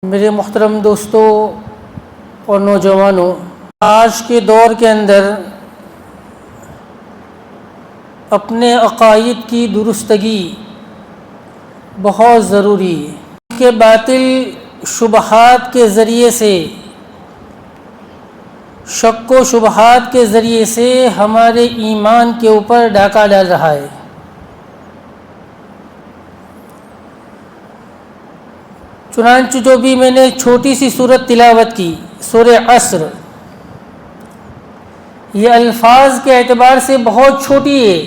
میرے محترم دوستوں اور نوجوانوں، آج کے دور کے اندر اپنے عقائد کی درستگی بہت ضروری ہے کہ باطل شبہات کے ذریعے سے، شک و شبہات کے ذریعے سے ہمارے ایمان کے اوپر ڈاکہ ڈال رہا ہے۔ چنانچہ جو بھی میں نے چھوٹی سی سورت تلاوت کی، سورہ عصر، یہ الفاظ کے اعتبار سے بہت چھوٹی ہے،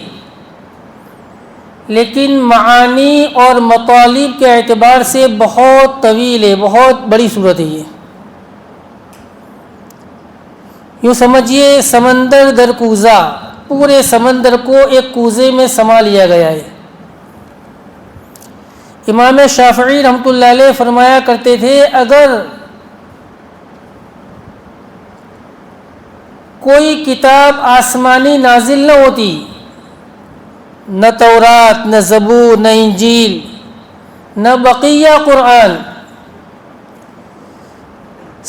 لیکن معانی اور مطالب کے اعتبار سے بہت طویل ہے، بہت بڑی سورت ہے یہ۔ یوں سمجھیے سمندر در کوزہ، پورے سمندر کو ایک کوزے میں سما لیا گیا ہے۔ امام شافعی رحمۃ اللہ علیہ فرمایا کرتے تھے، اگر کوئی کتاب آسمانی نازل نہ ہوتی، نہ تورات، نہ زبور، نہ انجیل، نہ بقیہ قرآن،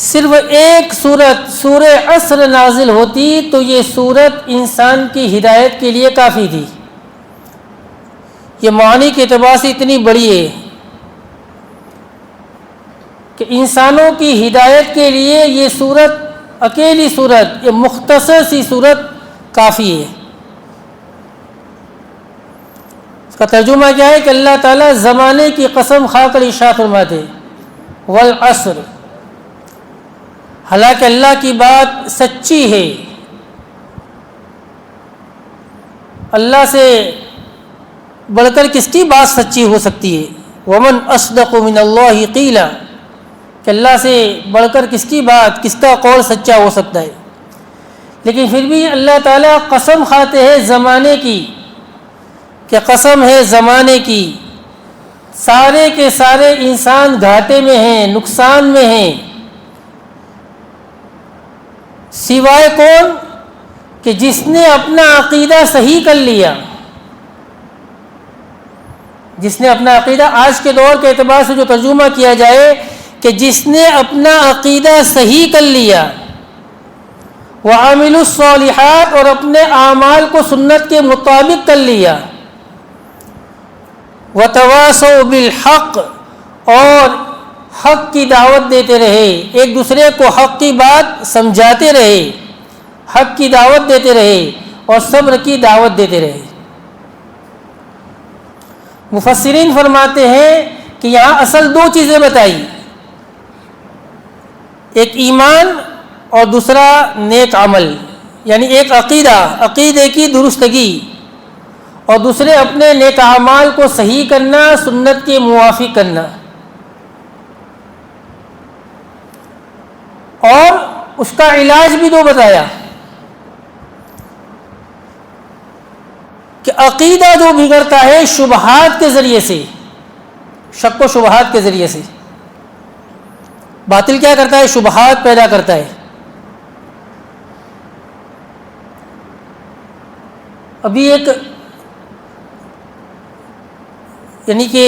صرف ایک سورت سورہ عصر نازل ہوتی تو یہ سورت انسان کی ہدایت کے لیے کافی تھی۔ یہ معنی کے اعتبار سے اتنی بڑی ہے کہ انسانوں کی ہدایت کے لیے یہ سورت، اکیلی سورت، یہ مختصر سی سورت کافی ہے۔ اس کا ترجمہ کیا ہے کہ اللہ تعالیٰ زمانے کی قسم کھا کر ارشاد فرماتے والعصر، حالانکہ اللہ کی بات سچی ہے، اللہ سے بڑھ کر کس کی بات سچی ہو سکتی ہے؟ ومن اصدق من اللہ قیلا، کہ اللہ سے بڑھ کر کس کی بات، کس کا قول سچا ہو سکتا ہے؟ لیکن پھر بھی اللہ تعالیٰ قسم کھاتے ہیں زمانے کی، کہ قسم ہے زمانے کی، سارے کے سارے انسان گھاٹے میں ہیں، نقصان میں ہیں، سوائے کون؟ کہ جس نے اپنا عقیدہ صحیح کر لیا۔ جس نے اپنا عقیدہ، آج کے دور کے اعتبار سے جو ترجمہ کیا جائے کہ جس نے اپنا عقیدہ صحیح کر لیا، وعاملوا الصالحات، اور اپنے اعمال کو سنت کے مطابق کر لیا، وتواصوا بالحق، اور حق کی دعوت دیتے رہے، ایک دوسرے کو حق کی بات سمجھاتے رہے، حق کی دعوت دیتے رہے اور صبر کی دعوت دیتے رہے۔ مفسرین فرماتے ہیں کہ یہاں اصل دو چیزیں بتائی، ایک ایمان اور دوسرا نیک عمل، یعنی ایک عقیدے کی درستگی، اور دوسرے اپنے نیک اعمال کو صحیح کرنا، سنت کے موافق کرنا، اور اس کا علاج بھی دو بتایا کہ عقیدہ جو بگڑتا ہے شبہات کے ذریعے سے، شک و شبہات کے ذریعے سے، باطل کیا کرتا ہے؟ شبہات پیدا کرتا ہے۔ ابھی ایک یعنی کہ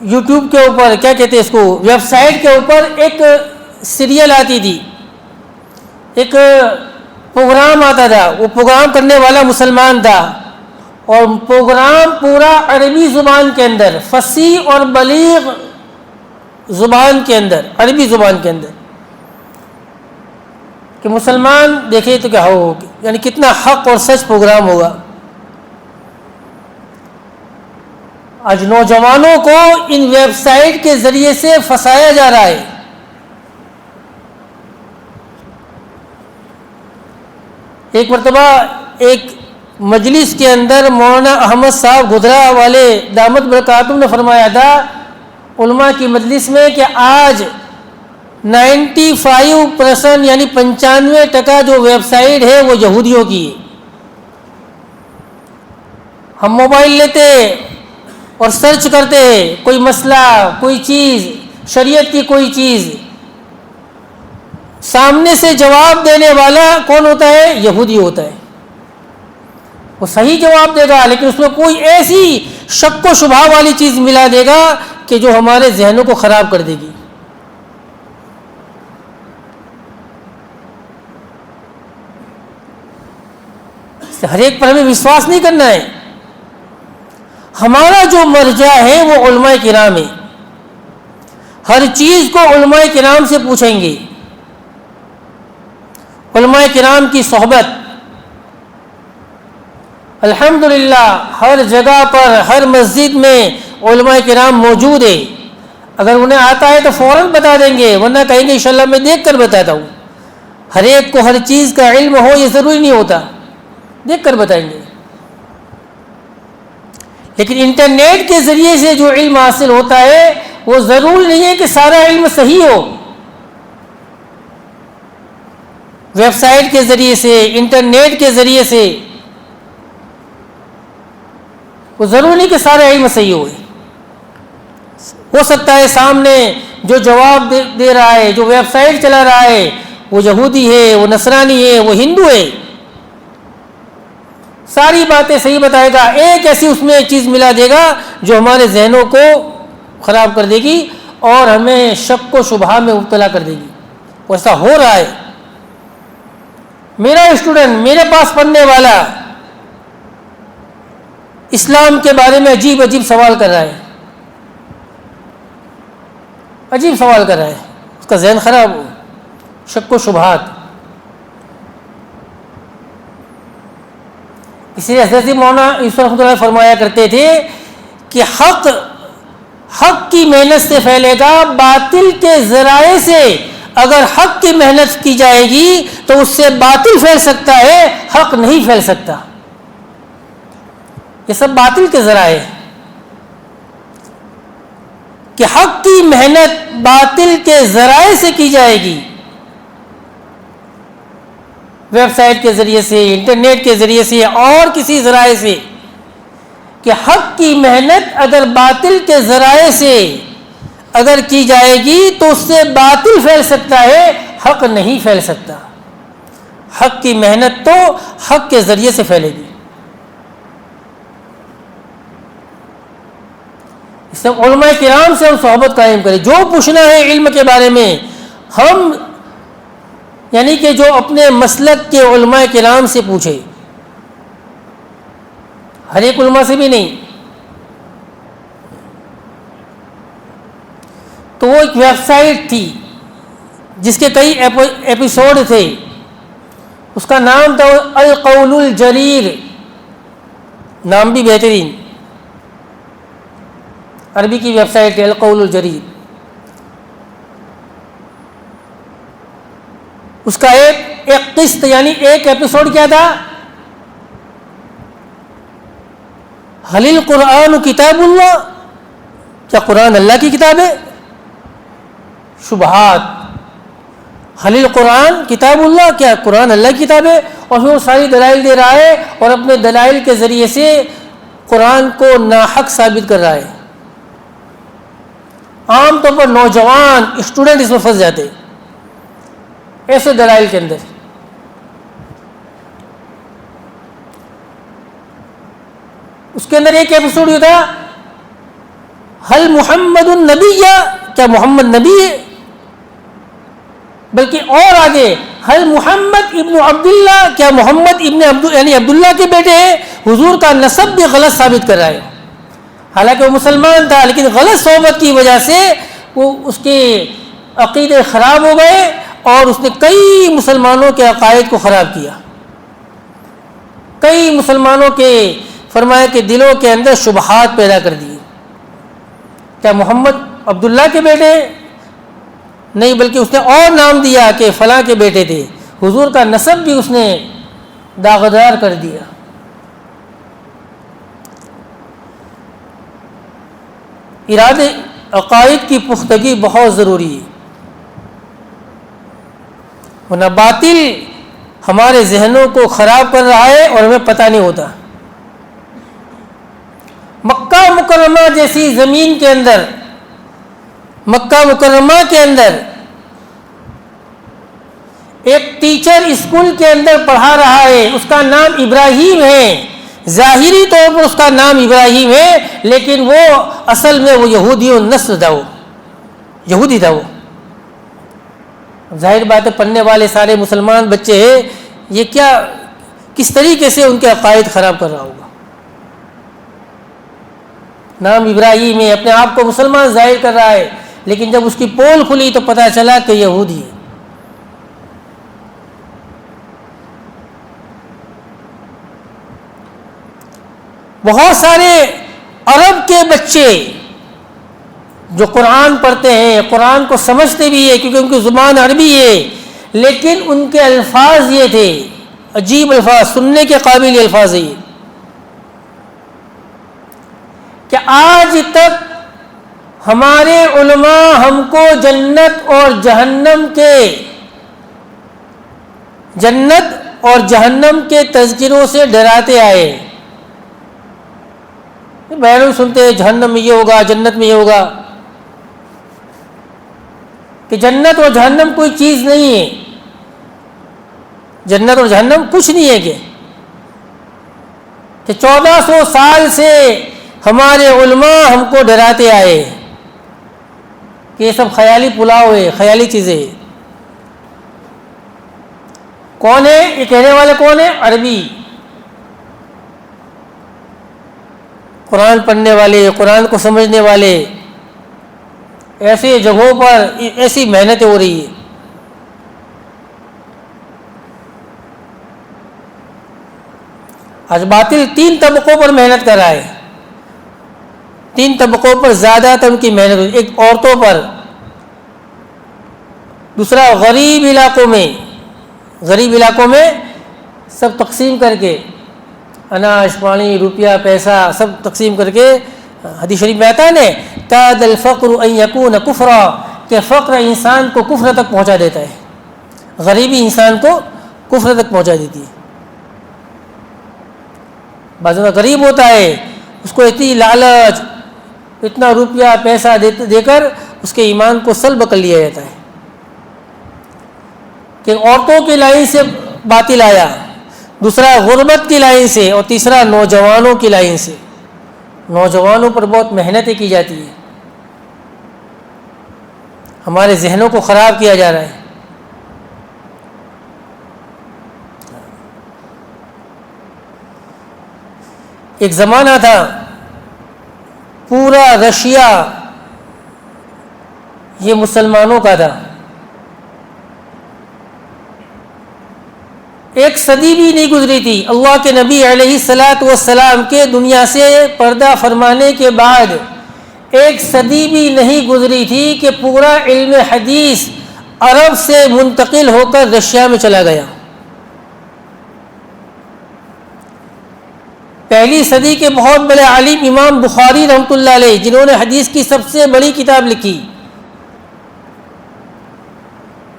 یوٹیوب کے اوپر کیا کہتے ہیں اس کو، ویب سائٹ کے اوپر ایک سیریل آتی تھی، ایک پروگرام آتا تھا، وہ پروگرام کرنے والا مسلمان تھا، اور پروگرام پورا عربی زبان کے اندر، فصیح اور بلیغ زبان کے اندر، عربی زبان کے اندر، کہ مسلمان دیکھے تو کیا ہو، یعنی کتنا حق اور سچ پروگرام ہوگا۔ آج نوجوانوں کو ان ویب سائٹ کے ذریعے سے پھنسایا جا رہا ہے۔ ایک مرتبہ ایک مجلس کے اندر مولانا احمد صاحب گدرا والے دامت برکاتہم نے فرمایا تھا علماء کی مجلس میں کہ آج 95% یعنی 95% جو ویب سائٹ ہے وہ یہودیوں کی ہے۔ ہم موبائل لیتے اور سرچ کرتے ہیں کوئی مسئلہ، کوئی چیز، شریعت کی کوئی چیز، سامنے سے جواب دینے والا کون ہوتا ہے؟ یہودی ہوتا ہے۔ وہ صحیح جواب دے گا، لیکن اس میں کوئی ایسی شک و شبہ والی چیز ملا دے گا کہ جو ہمارے ذہنوں کو خراب کر دے گی۔ ہر ایک پر ہمیں وشواس نہیں کرنا ہے۔ ہمارا جو مرجع ہے وہ علماء کرام ہے، ہر چیز کو علماء کرام سے پوچھیں گے۔ علماء کرام کی صحبت الحمدللہ ہر جگہ پر، ہر مسجد میں علماء کرام موجود ہے۔ اگر انہیں آتا ہے تو فوراً بتا دیں گے، ورنہ کہیں گے انشاءاللہ میں دیکھ کر بتاتا ہوں۔ ہر ایک کو ہر چیز کا علم ہو یہ ضروری نہیں ہوتا، دیکھ کر بتائیں گے۔ لیکن انٹرنیٹ کے ذریعے سے جو علم حاصل ہوتا ہے وہ ضروری نہیں ہے کہ سارا علم صحیح ہو۔ ویب سائٹ کے ذریعے سے، انٹرنیٹ کے ذریعے سے وہ ضروری نہیں کہ سارا علم صحیح ہو۔ ہو سکتا ہے سامنے جو جواب دے رہا ہے، جو ویب سائٹ چلا رہا ہے، وہ یہودی ہے، وہ نصرانی ہے، وہ ہندو ہے، ساری باتیں صحیح بتائے گا، ایک ایسی اس میں چیز ملا دے گا جو ہمارے ذہنوں کو خراب کر دے گی اور ہمیں شک و شبہ میں مبتلا کر دے گی۔ ایسا ہو رہا ہے۔ میرا اسٹوڈنٹ میرے پاس پڑھنے والا اسلام کے بارے میں عجیب عجیب سوال کر رہا ہے، عجیب سوال کر رہا ہے، اس کا ذہن خراب ہو، شک و شبہات۔ اسی لیے حضرت مولانا یوسف رحمۃ اللہ فرمایا کرتے تھے کہ حق کی محنت سے پھیلے گا، باطل کے ذرائع سے اگر حق کی محنت کی جائے گی تو اس سے باطل پھیل سکتا ہے، حق نہیں پھیل سکتا۔ یہ سب باطل کے ذرائع ہے کہ حق کی محنت باطل کے ذرائع سے کی جائے گی، ویب سائٹ کے ذریعے سے، انٹرنیٹ کے ذریعے سے اور کسی ذرائع سے، کہ حق کی محنت اگر باطل کے ذرائع سے اگر کی جائے گی تو اس سے باطل پھیل سکتا ہے، حق نہیں پھیل سکتا۔ حق کی محنت تو حق کے ذریعے سے پھیلے گی۔ اس سے علماء کرام سے ہم صحبت قائم کریں، جو پوچھنا ہے علم کے بارے میں ہم یعنی کہ جو اپنے مسلک کے علماء کرام سے پوچھے، ہر ایک علماء سے بھی نہیں۔ تو وہ ایک ویب سائٹ تھی جس کے کئی ایپیسوڈ تھے، اس کا نام تھا القول الجریر، نام بھی بہترین، عربی کی ویب سائٹ ہے القول الجریر۔ اس کا ایک قسط یعنی ایک ایپیسوڈ کیا تھا؟ حل القرآن کتاب اللہ، کیا قرآن اللہ کی کتاب ہے؟ شبہات، حل القرآن کتاب اللہ، کیا قرآن اللہ کی کتاب ہے؟ اور پھر وہ ساری دلائل دے رہا ہے اور اپنے دلائل کے ذریعے سے قرآن کو ناحق ثابت کر رہا ہے۔ عام طور پر نوجوان اسٹوڈنٹ اس میں پھنس جاتے ایسے دلائل کے اندر۔ اس کے اندر ایک ایپیسوڈ یہ تھا حل محمد النبی، کیا محمد نبی ہے؟ بلکہ اور آگے حل محمد ابن عبداللہ، کیا محمد ابن یعنی عبداللہ کے بیٹے ہیں؟ حضور کا نسب بھی غلط ثابت کر رہا ہے، حالانکہ وہ مسلمان تھا لیکن غلط صحبت کی وجہ سے وہ اس کے عقیدے خراب ہو گئے اور اس نے کئی مسلمانوں کے عقائد کو خراب کیا، کئی مسلمانوں کے فرمایا کہ دلوں کے اندر شبہات پیدا کر دیے۔ کیا محمد عبداللہ کے بیٹے؟ نہیں، بلکہ اس نے اور نام دیا کہ فلاں کے بیٹے تھے، حضور کا نسب بھی اس نے داغدار کر دیا۔ ارادے عقائد کی پختگی بہت ضروری ہے، ورنہ باطل ہمارے ذہنوں کو خراب کر رہا ہے اور ہمیں پتہ نہیں ہوتا۔ مکہ مکرمہ جیسی زمین کے اندر، مکہ مکرمہ کے اندر ایک ٹیچر اسکول کے اندر پڑھا رہا ہے، اس کا نام ابراہیم ہے، ظاہری طور پر اس کا نام ابراہیم ہے، لیکن وہ اصل میں وہ یہودی و نسل تھا، وہ یہودی تھا وہ. ظاہر بات ہے پڑھنے والے سارے مسلمان بچے ہیں، یہ کیا کس طریقے سے ان کے عقائد خراب کر رہا ہوگا. نام ابراہیم ہے، اپنے آپ کو مسلمان ظاہر کر رہا ہے، لیکن جب اس کی پول کھلی تو پتہ چلا کہ یہودی ہے. بہت سارے عرب کے بچے جو قرآن پڑھتے ہیں، قرآن کو سمجھتے بھی ہیں کیونکہ ان کی زبان عربی ہے، لیکن ان کے الفاظ یہ تھے، عجیب الفاظ، سننے کے قابل الفاظ ہیں کہ آج تک ہمارے علماء ہم کو جنت اور جہنم کے تذکروں سے ڈراتے آئے. بیان سنتے ہیں جہنم میں یہ ہوگا، جنت میں یہ ہوگا، کہ جنت اور جہنم کوئی چیز نہیں ہے، جنت اور جہنم کچھ نہیں ہے. کہ 1400 سال سے ہمارے علماء ہم کو ڈراتے آئے کہ یہ سب خیالی پلاؤ ہے، خیالی چیزیں. کون ہے یہ کہنے والے؟ کون ہے؟ عربی قرآن پڑھنے والے، قرآن کو سمجھنے والے. ایسے جگہوں پر ایسی محنتیں ہو رہی ہے. آج باطل 3 طبقوں پر محنت کر رہا ہے، 3 طبقوں پر زیادہ تر ان کی محنت ہوئی. ایک عورتوں پر، دوسرا غریب علاقوں میں سب تقسیم کر کے اناج، پانی، روپیہ، پیسہ سب تقسیم کر کے. حدیث شریف میں آتا ہے نا کاد الفقر ان یکون کفرا، کہ فقر انسان کو کفر تک پہنچا دیتا ہے، غریبی انسان کو کفر تک پہنچا دیتی ہے. بعض غریب ہوتا ہے، اس کو اتنی لالچ، اتنا روپیہ پیسہ دے کر اس کے ایمان کو سلب کر لیا جاتا ہے. کہ عورتوں کی لائن سے باطل آیا، دوسرا غربت کی لائن سے، اور تیسرا نوجوانوں کی لائن سے. نوجوانوں پر بہت محنتیں کی جاتی ہے، ہمارے ذہنوں کو خراب کیا جا رہا ہے. ایک زمانہ تھا پورا رشیا یہ مسلمانوں کا تھا، 1 صدی بھی نہیں گزری تھی اللہ کے نبی علیہ الصلاۃ والسلام کے دنیا سے پردہ فرمانے کے بعد، 1 صدی بھی نہیں گزری تھی کہ پورا علم حدیث عرب سے منتقل ہو کر رشیا میں چلا گیا. پہلی صدی کے بہت بڑے عالم امام بخاری رحمۃ اللہ علیہ، جنہوں نے حدیث کی سب سے بڑی کتاب لکھی،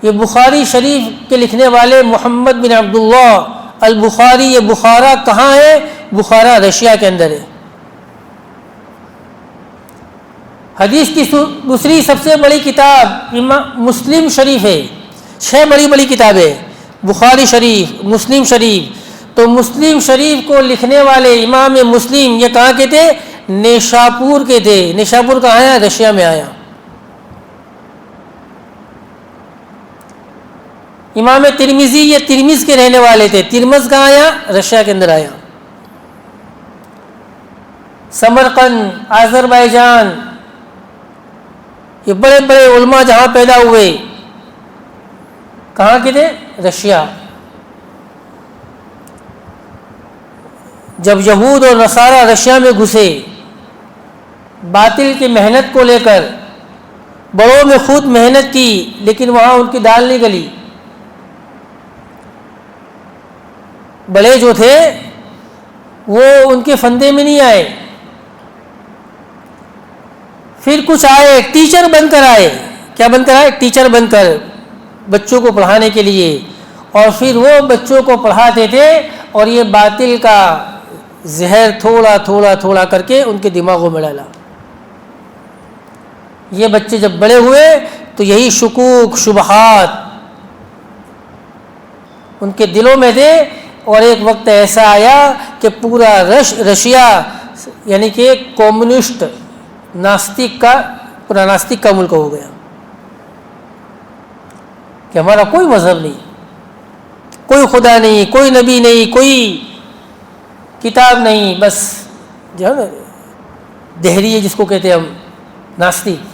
یہ بخاری شریف کے لکھنے والے محمد بن عبداللہ البخاری. یہ بخارا کہاں ہے؟ بخارا رشیا کے اندر ہے. حدیث کی دوسری سب سے بڑی کتاب مسلم شریف ہے. 6 بڑی کتابیں، بخاری شریف، مسلم شریف. تو مسلم شریف کو لکھنے والے امام مسلم یہ کہاں کے تھے؟ نیشاپور کے تھے. نیشاپور کہاں آیا؟ رشیا میں آیا. امام ترمذی یہ ترمذ کے رہنے والے تھے. ترمذ کہاں آیا؟ رشیا کے اندر آیا. سمرقند، آذربائیجان، یہ بڑے بڑے علماء جہاں پیدا ہوئے کہاں کے تھے؟ رشیا. جب یہود اور نصارہ رشیا میں گھسے باطل کی محنت کو لے کر، بڑوں میں خود محنت کی لیکن وہاں ان کی دال نہیں گلی. بڑے جو تھے وہ ان کے فندے میں نہیں آئے. پھر کچھ آئے ٹیچر بن کر آئے. کیا بن کر آئے؟ ٹیچر بن کر بچوں کو پڑھانے کے لیے. اور پھر وہ بچوں کو پڑھاتے تھے اور یہ باطل کا زہر تھوڑا تھوڑا تھوڑا کر کے ان کے دماغوں میں ڈالا. یہ بچے جب بڑے ہوئے تو یہی شکوک، شبہات ان کے دلوں میں تھے اور ایک وقت ایسا آیا کہ پورا رشیا یعنی کہ کمیونسٹ ناستک کا ملک ہو گیا کہ ہمارا کوئی مذہب نہیں، کوئی خدا نہیں، کوئی نبی نہیں، کوئی کتاب نہیں، بس جو ہے نا دہریے جس کو کہتے ہیں ہم ناستک،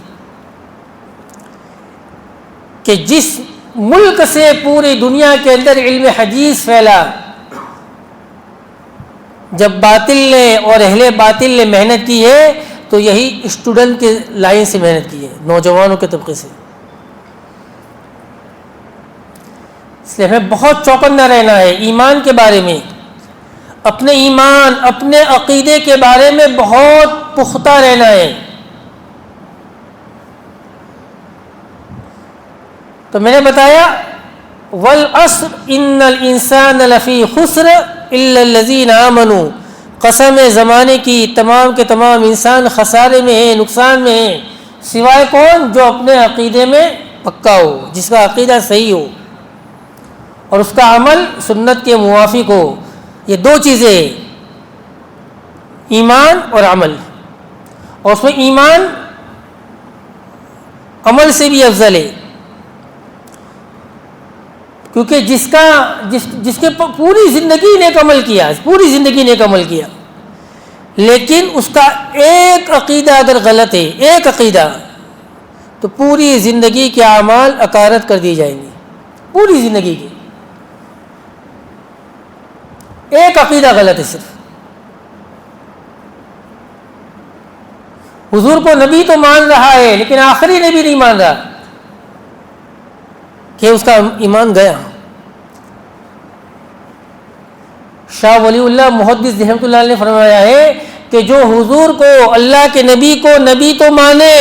کہ جس ملک سے پوری دنیا کے اندر علم حدیث پھیلا، جب باطل نے اور اہل باطل نے محنت کی ہے تو یہی اسٹوڈنٹ کے لائن سے محنت کی ہے، نوجوانوں کے طبقے سے. اس لیے ہمیں بہت چوکنا رہنا ہے ایمان کے بارے میں، اپنے ایمان اپنے عقیدے کے بارے میں بہت پختہ رہنا ہے. تو میں نے بتایا والعصر ان الانسان لفی خسر الا الذین آمنوا، قسم زمانے کی تمام کے تمام انسان خسارے میں ہیں، نقصان میں ہیں، سوائے کون؟ جو اپنے عقیدے میں پکا ہو، جس کا عقیدہ صحیح ہو اور اس کا عمل سنت کے موافق ہو. یہ دو چیزیں، ایمان اور عمل، اور اس میں ایمان عمل سے بھی افضل ہے، کیونکہ جس کے پوری زندگی نیک عمل کیا، پوری زندگی نیک عمل کیا، لیکن اس کا ایک عقیدہ اگر غلط ہے، ایک عقیدہ، تو پوری زندگی کے اعمال اکارت کر دی جائیں گے. پوری زندگی کی ایک عقیدہ غلط ہے صرف. حضور کو نبی تو مان رہا ہے لیکن آخری نبی نہیں مان رہا کہ اس کا ایمان گیا. شاہ ولی اللہ محدث رحمۃ اللہ علیہ نے فرمایا ہے کہ جو حضور کو، اللہ کے نبی کو نبی تو مانے،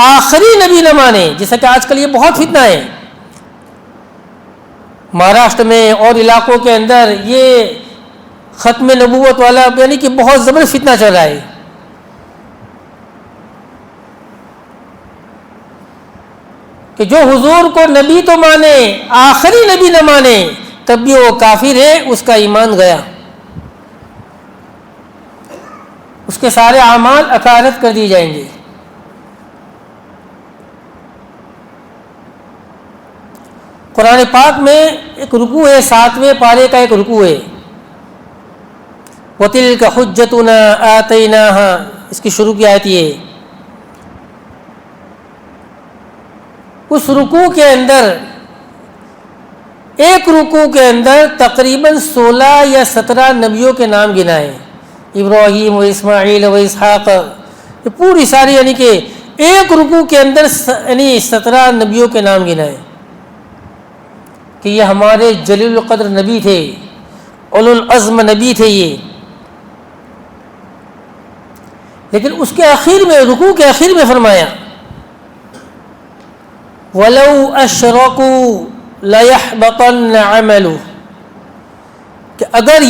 آخری نبی نہ مانے، جیسا کہ آج کل یہ بہت فتنہ ہے مہاراشٹر میں اور علاقوں کے اندر، یہ ختم نبوت والا یعنی کہ بہت زبردست فتنہ چل رہا ہے. کہ جو حضور کو نبی تو مانے، آخری نبی نہ مانے، تب بھی وہ کافر ہے، اس کا ایمان گیا، اس کے سارے اعمال اکارت کر دیے جائیں گے. قرآن پاک میں ایک رکوع ہے، 7ویں پارے کا ایک رکوع ہے، وَتِلْكَ حُجَّتُنَا آتَيْنَاهَا، اس کی شروع کی آیت یہ ہے. اس رکوع کے اندر، ایک رکوع کے اندر تقریباً 16 یا 17 نبیوں کے نام گنائے، ابراہیم و اسماعیل و اسحاق، یہ پوری ساری یعنی کہ ایک رکوع کے اندر یعنی 17 نبیوں کے نام گنائے کہ یہ ہمارے جلیل القدر نبی تھے، اولو العزم نبی تھے یہ. لیکن اس کے آخر میں، رکوع کے آخر میں فرمایا وَلَوْ أَشْرَكُوا لَيَحْبَطَنَّ عَمَلُهُ، کہ اگر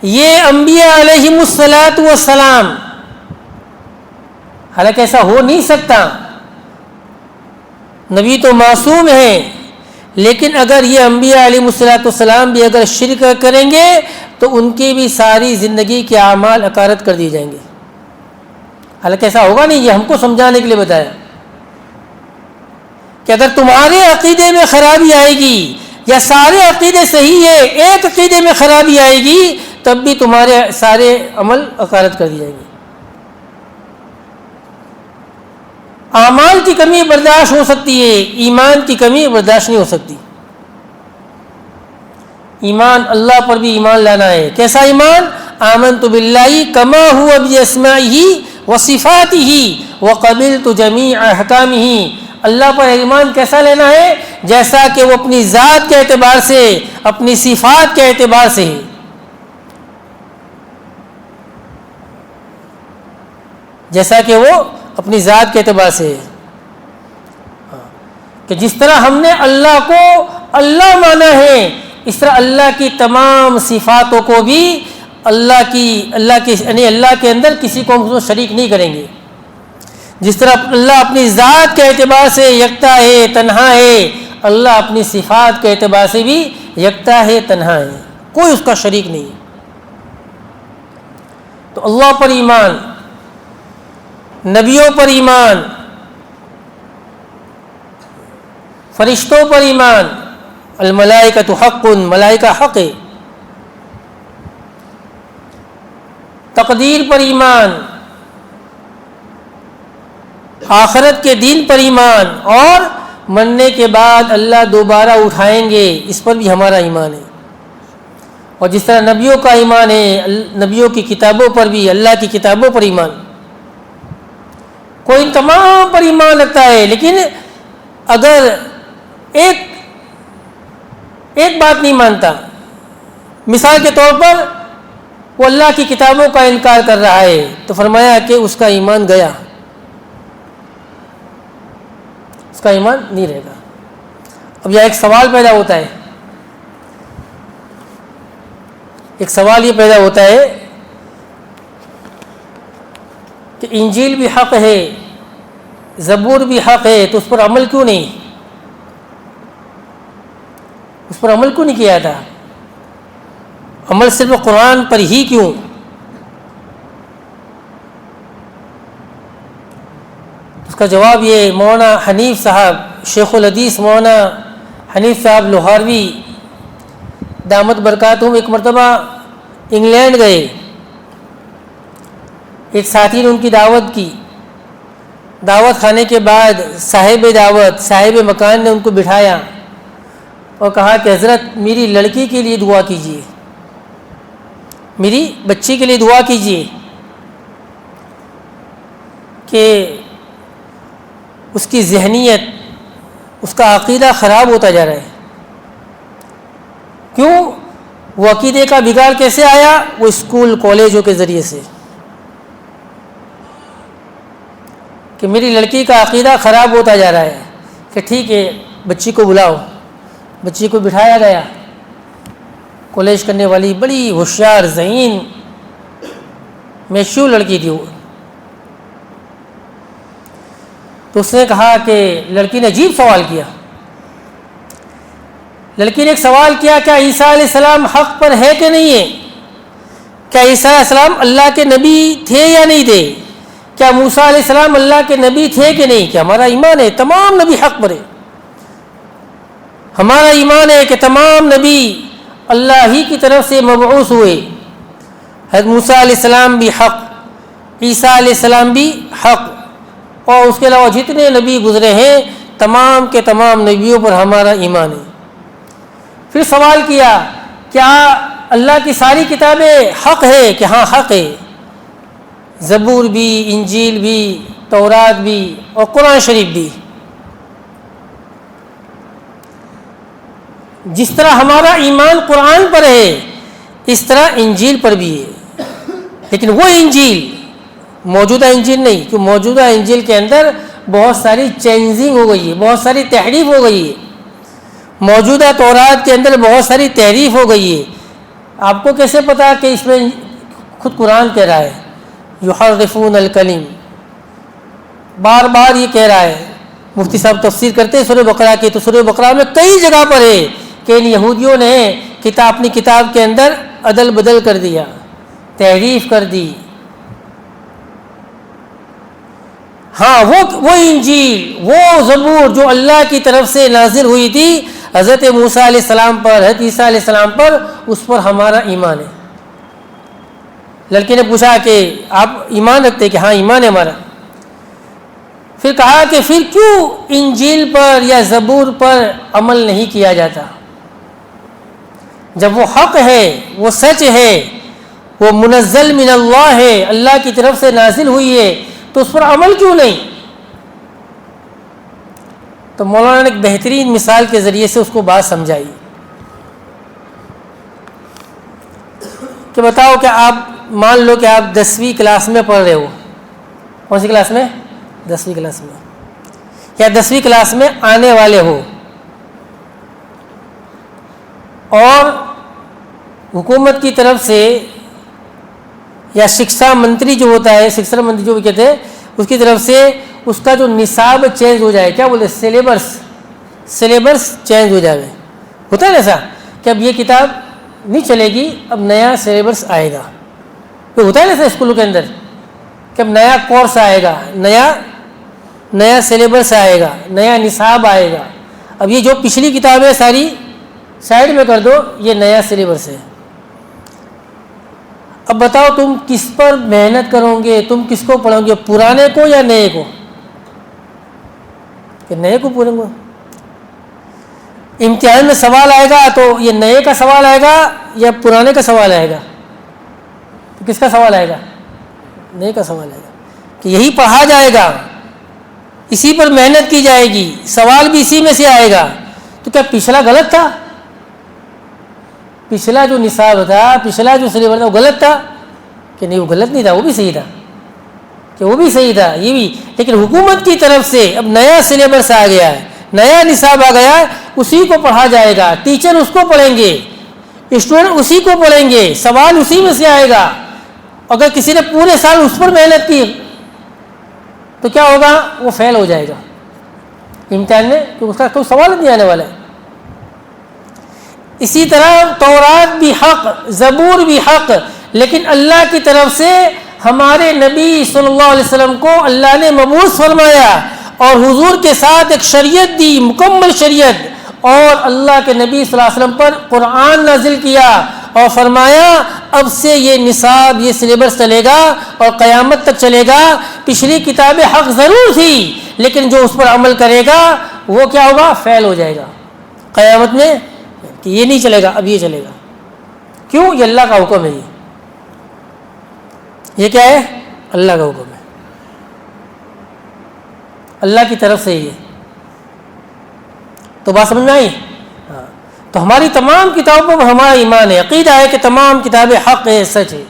یہ انبیاء علیہم الصلاۃ والسلام، حالانکہ ایسا ہو نہیں سکتا، نبی تو معصوم ہیں، لیکن اگر یہ انبیاء علیہم الصلاۃ والسلام بھی اگر شرک کریں گے تو ان کی بھی ساری زندگی کے اعمال اکارت کر دیے جائیں گے. حالانکہ ایسا ہوگا نہیں، یہ ہم کو سمجھانے کے لیے بتایا کہ اگر تمہارے عقیدے میں خرابی آئے گی یا سارے عقیدے صحیح ہے، ایک عقیدے میں خرابی آئے گی تب بھی تمہارے سارے عمل اکارت کر دی جائیں گے. اعمال کی کمی برداشت ہو سکتی ہے، ایمان کی کمی برداشت نہیں ہو سکتی. ایمان، اللہ پر بھی ایمان لانا ہے. کیسا ایمان؟ آمنت باللہ کما ہوا باسمائہ وصفاتہ وقبلت جمیع احکامہ. اللہ پر ایمان کیسا لینا ہے؟ جیسا کہ وہ اپنی ذات کے اعتبار سے، اپنی صفات کے اعتبار سے ہے. جیسا کہ وہ اپنی ذات کے اعتبار سے ہے، کہ جس طرح ہم نے اللہ کو اللہ مانا ہے، اس طرح اللہ کی تمام صفاتوں کو بھی اللہ کے اندر کسی کو شریک نہیں کریں گے. جس طرح اللہ اپنی ذات کے اعتبار سے یکتا ہے، تنہا ہے، اللہ اپنی صفات کے اعتبار سے بھی یکتا ہے، تنہا ہے، کوئی اس کا شریک نہیں۔ تو اللہ پر ایمان، نبیوں پر ایمان، فرشتوں پر ایمان، الملائکۃ حق، ملائکہ حق ہے، تقدیر پر ایمان، آخرت کے دین پر ایمان، اور مرنے کے بعد اللہ دوبارہ اٹھائیں گے، اس پر بھی ہمارا ایمان ہے۔ اور جس طرح نبیوں کا ایمان ہے، نبیوں کی کتابوں پر بھی، اللہ کی کتابوں پر ایمان، کوئی ان تمام پر ایمان رکھتا ہے، لیکن اگر ایک بات نہیں مانتا، مثال کے طور پر وہ اللہ کی کتابوں کا انکار کر رہا ہے، تو فرمایا کہ اس کا ایمان گیا، اس کا ایمان نہیں رہے گا۔ اب یہاں ایک سوال پیدا ہوتا ہے، ایک سوال یہ پیدا ہوتا ہے کہ انجیل بھی حق ہے، زبور بھی حق ہے، تو اس پر عمل کیوں نہیں؟ اس پر عمل کیوں نہیں کیا تھا؟ عمل صرف قرآن پر ہی کیوں؟ اس کا جواب یہ مولانا حنیف صاحب، شیخ الحدیث مولانا حنیف صاحب لوہاروی دامت برکاتہم ایک مرتبہ انگلینڈ گئے، ایک ساتھی نے ان کی دعوت کی، دعوت کھانے کے بعد صاحب دعوت، صاحب مکان نے ان کو بٹھایا اور کہا کہ حضرت میری لڑکی کے لیے دعا کیجیے، میری بچی کے لیے دعا کیجیے کہ اس کی ذہنیت، اس کا عقیدہ خراب ہوتا جا رہا ہے۔ کیوں؟ وہ عقیدے کا بگاڑ کیسے آیا؟ وہ اسکول کالجوں کے ذریعے سے، کہ میری لڑکی کا عقیدہ خراب ہوتا جا رہا ہے، کہ ٹھیک ہے بچی کو بلاؤ، بچی کو بٹھایا گیا، کالج کرنے والی بڑی ہوشیار ذہین میچور لڑکی تھی وہ، تو اس نے کہا کہ لڑکی نے عجیب سوال کیا، لڑکی نے ایک سوال کیا، کیا عیسیٰ علیہ السلام حق پر ہے کہ نہیں ہے؟ کیا عیسیٰ علیہ السلام اللہ کے نبی تھے یا نہیں تھے؟ کیا موسیٰ علیہ السلام اللہ کے نبی تھے کہ نہیں؟ کہ ہمارا ایمان ہے تمام نبی حق پر ہے، ہمارا ایمان ہے کہ تمام نبی اللہ ہی کی طرف سے مبعوث ہوئے، حضرت موسیٰ علیہ السلام بھی حق، عیسیٰ علیہ السلام بھی حق، اور اس کے علاوہ جتنے نبی گزرے ہیں تمام کے تمام نبیوں پر ہمارا ایمان ہے۔ پھر سوال کیا کیا اللہ کی ساری کتابیں حق ہے؟ کہ ہاں حق ہے، زبور بھی، انجیل بھی، تورات بھی، اور قرآن شریف بھی۔ جس طرح ہمارا ایمان قرآن پر ہے اس طرح انجیل پر بھی ہے، لیکن وہ انجیل موجودہ انجیل نہیں، کہ موجودہ انجیل کے اندر بہت ساری چینجنگ ہو گئی ہے، بہت ساری تحریف ہو گئی ہے، موجودہ تورات کے اندر بہت ساری تحریف ہو گئی ہے۔ آپ کو کیسے پتا کہ اس میں خود قرآن کہہ رہا ہے یحرفون الکلم، بار بار یہ کہہ رہا ہے۔ مفتی صاحب تفسیر کرتے ہیں سورہ بقرہ کی، تو سورہ بقرہ میں کئی جگہ پر ہے کہ ان یہودیوں نے اپنی کتاب کے اندر عدل بدل کر دیا، تحریف کر دی۔ ہاں وہ انجیل، وہ زبور جو اللہ کی طرف سے نازل ہوئی تھی حضرت موسیٰ علیہ السلام پر، حضرت عیسیٰ علیہ السلام پر، اس پر ہمارا ایمان ہے۔ لڑکی نے پوچھا کہ آپ ایمان رکھتے؟ کہ ہاں ایمان ہے ہمارا۔ پھر کہا کہ پھر کیوں انجیل پر یا زبور پر عمل نہیں کیا جاتا؟ جب وہ حق ہے، وہ سچ ہے، وہ منزل من اللہ ہے، اللہ کی طرف سے نازل ہوئی ہے، تو اس پر عمل کیوں نہیں؟ تو مولانا نے ایک بہترین مثال کے ذریعے سے اس کو بات سمجھائی کہ بتاؤ کہ آپ مان لو کہ آپ 10ویں کلاس میں پڑھ رہے ہو، کون سی کلاس میں؟ 10ویں کلاس میں، یا 10ویں کلاس میں آنے والے ہو، اور حکومت کی طرف سے یا شکشا منتری جو ہوتا ہے، شکشا منتری جو کہتے ہیں، اس کی طرف سے اس کا جو نصاب چینج ہو جائے، کیا بولے، سلیبس چینج ہو جائے، ہوتا ہے نا ایسا کہ اب یہ کتاب نہیں چلے گی، اب نیا سلیبس آئے گا. تو ہوتا ہے نا اسکولوں کے اندر کہ اب نیا کورس آئے گا، نیا سلیبس آئے گا، نیا نصاب آئے گا. اب یہ جو پچھلی کتابیں ساری سائڈ میں کر دو، یہ نیا سلیبس ہے. اب بتاؤ تم کس پر محنت کرو گے، تم کس کو پڑھو گے، پرانے کو یا نئے کو؟ کہ نئے کو پڑھوں گے. امتحان میں سوال آئے گا تو یہ نئے کا سوال آئے گا یا پرانے کا سوال آئے گا؟ تو کس کا سوال آئے گا؟ نئے کا سوال آئے گا. کہ یہی پڑھا جائے گا، اسی پر محنت کی جائے گی، سوال بھی اسی میں سے آئے گا. تو کیا پچھلا غلط تھا؟ پچھلا جو نصاب تھا، پچھلا جو سلیبس تھا وہ غلط تھا؟ کہ نہیں، وہ غلط نہیں تھا، وہ بھی صحیح تھا. کہ وہ بھی صحیح تھا، یہ بھی. لیکن حکومت کی طرف سے اب نیا سلیبس آ گیا ہے، نیا نصاب آ گیا ہے، اسی کو پڑھا جائے گا. ٹیچر اس کو پڑھیں گے، اسٹوڈنٹ اسی کو پڑھیں گے، سوال اسی میں سے آئے گا. اگر کسی نے پورے سال اس پر محنت کی تو کیا ہوگا؟ وہ فیل ہو جائے گا امتحان میں، کہ اس کا کوئی سوال نہیں آنے والا ہے. اسی طرح تورات بھی حق، زبور بھی حق، لیکن اللہ کی طرف سے ہمارے نبی صلی اللہ علیہ وسلم کو اللہ نے مبعوث فرمایا اور حضور کے ساتھ ایک شریعت دی، مکمل شریعت. اور اللہ کے نبی صلی اللہ علیہ وسلم پر قرآن نازل کیا اور فرمایا اب سے یہ نصاب، یہ سلیبس چلے گا اور قیامت تک چلے گا. پچھلی کتابیں حق ضرور تھی، لیکن جو اس پر عمل کرے گا وہ کیا ہوگا؟ فیل ہو جائے گا قیامت میں. کہ یہ نہیں چلے گا، اب یہ چلے گا. کیوں؟ یہ اللہ کا حکم ہے. یہ کیا ہے؟ اللہ کا حکم ہے، اللہ کی طرف سے. یہ تو بات سمجھ میں آئی؟ ہاں. تو ہماری تمام کتابوں پر ہمارا ایمان ہے، عقیدہ ہے کہ تمام کتابیں حق ہے، سچ ہے.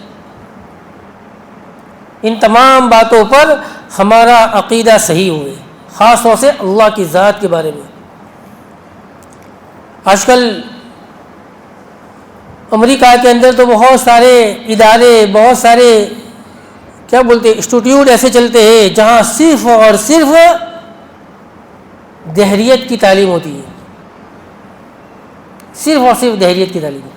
ان تمام باتوں پر ہمارا عقیدہ صحیح ہوئے، خاص طور سے اللہ کی ذات کے بارے میں. آج کل امریکہ کے اندر تو بہت سارے ادارے، بہت سارے کیا بولتے ہیں انسٹیٹیوٹ ایسے چلتے ہیں جہاں صرف اور صرف دہریت کی تعلیم ہوتی ہے، صرف اور صرف دہریت کی تعلیم.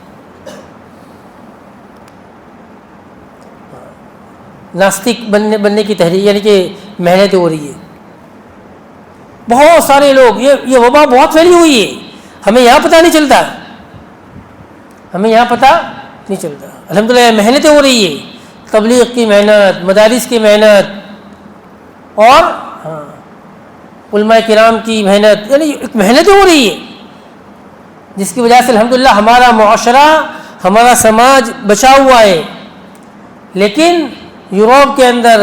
ناستک بننے کی تحریک، یعنی کہ محنت ہو رہی ہے. بہت سارے لوگ، یہ وبا بہت پھیلی ہوئی ہے، ہمیں یہاں پتہ نہیں چلتا، ہمیں یہاں پتہ نہیں چلتا. الحمدللہ محنتیں ہو رہی ہے، تبلیغ کی محنت، مدارس کی محنت اور علماء کرام کی محنت، یعنی ایک محنتیں ہو رہی ہے جس کی وجہ سے الحمدللہ ہمارا معاشرہ، ہمارا سماج بچا ہوا ہے. لیکن یورپ کے اندر